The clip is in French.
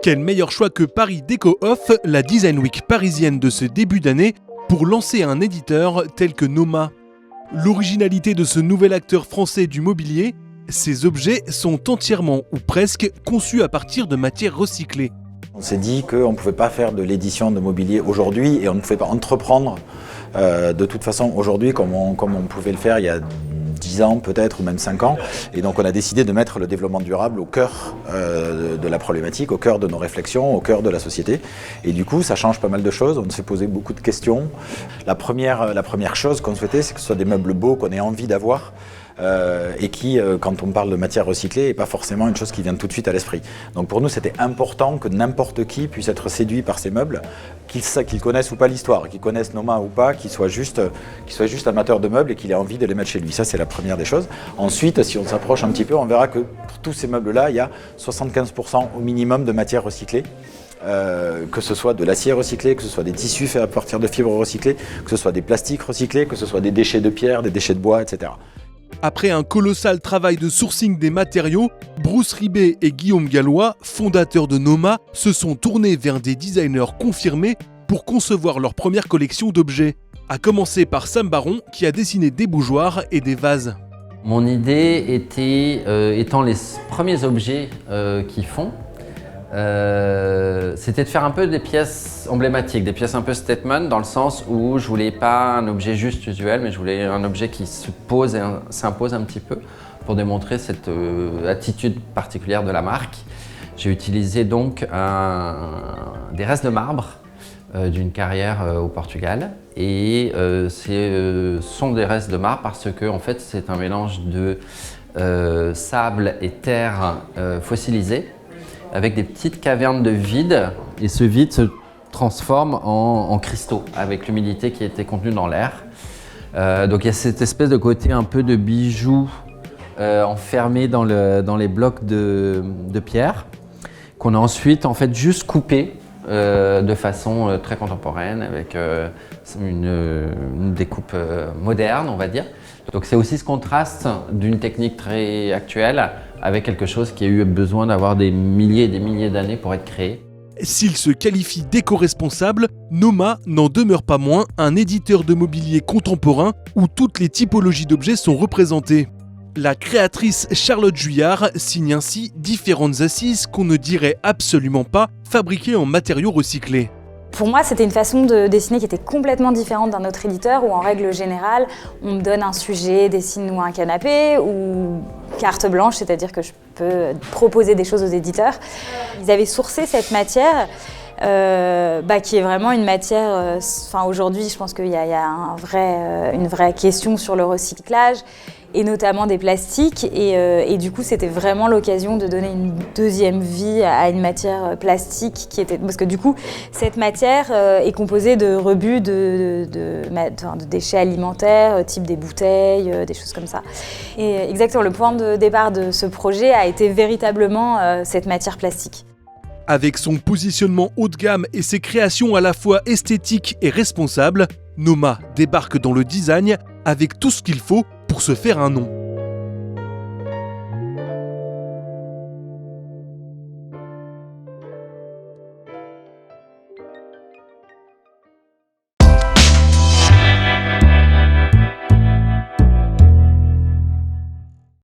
Quel meilleur choix que Paris Déco Off, la Design Week parisienne de ce début d'année, pour lancer un éditeur tel que Noma. L'originalité de ce nouvel acteur français du mobilier, ces objets sont entièrement ou presque conçus à partir de matières recyclées. On s'est dit qu'on ne pouvait pas faire de l'édition de mobilier aujourd'hui et on ne pouvait pas entreprendre de toute façon aujourd'hui comme on pouvait le faire il y a 10 ans peut-être ou même 5 ans. Et donc on a décidé de mettre le développement durable au cœur de la problématique, au cœur de nos réflexions, au cœur de la société. Et du coup ça change pas mal de choses, on s'est posé beaucoup de questions. La première chose qu'on souhaitait, c'est que ce soit des meubles beaux qu'on ait envie d'avoir. Et qui, quand on parle de matière recyclée, n'est pas forcément une chose qui vient tout de suite à l'esprit. Donc pour nous, c'était important que n'importe qui puisse être séduit par ces meubles, qu'il connaisse ou pas l'histoire, qu'il connaisse Noma ou pas, qu'il soit juste amateur de meubles et qu'il ait envie de les mettre chez lui. Ça, c'est la première des choses. Ensuite, si on s'approche un petit peu, on verra que pour tous ces meubles-là, il y a 75% au minimum de matière recyclée. Que ce soit de l'acier recyclé, que ce soit des tissus faits à partir de fibres recyclées, que ce soit des plastiques recyclés, que ce soit des déchets de pierre, des déchets de bois, etc. Après un colossal travail de sourcing des matériaux, Bruce Ribet et Guillaume Gallois, fondateurs de Noma, se sont tournés vers des designers confirmés pour concevoir leur première collection d'objets. À commencer par Sam Baron qui a dessiné des bougeoirs et des vases. Mon idée était, étant les premiers objets qu'ils font, c'était de faire un peu des pièces emblématiques, des pièces un peu statement, dans le sens où je voulais pas un objet juste usuel, mais je voulais un objet qui se pose et s'impose un petit peu pour démontrer cette attitude particulière de la marque. J'ai utilisé donc des restes de marbre d'une carrière au Portugal, et ce sont des restes de marbre parce que en fait c'est un mélange de sable et terre fossilisée, avec des petites cavernes de vide, et ce vide se transforme en cristaux avec l'humidité qui était contenue dans l'air. Donc il y a cette espèce de côté un peu de bijoux enfermé dans les blocs de pierre qu'on a ensuite en fait juste coupé de façon très contemporaine avec une découpe moderne, on va dire. Donc c'est aussi ce contraste d'une technique très actuelle avec quelque chose qui a eu besoin d'avoir des milliers et des milliers d'années pour être créé. S'il se qualifie d'éco-responsable, Noma n'en demeure pas moins un éditeur de mobilier contemporain où toutes les typologies d'objets sont représentées. La créatrice Charlotte Juillard signe ainsi différentes assises qu'on ne dirait absolument pas fabriquées en matériaux recyclés. Pour moi, c'était une façon de dessiner qui était complètement différente d'un autre éditeur où, en règle générale, on me donne un sujet, dessine-nous un canapé ou carte blanche, c'est-à-dire que je peux proposer des choses aux éditeurs. Ils avaient sourcé cette matière qui est vraiment une matière... aujourd'hui, je pense qu'il y a une vraie question sur le recyclage, et notamment des plastiques. Et du coup, c'était vraiment l'occasion de donner une deuxième vie à une matière plastique parce que du coup, cette matière est composée de rebuts de déchets alimentaires, type des bouteilles, des choses comme ça. Et exactement, le point de départ de ce projet a été véritablement cette matière plastique. Avec son positionnement haut de gamme et ses créations à la fois esthétiques et responsables, Noma débarque dans le design avec tout ce qu'il faut pour se faire un nom.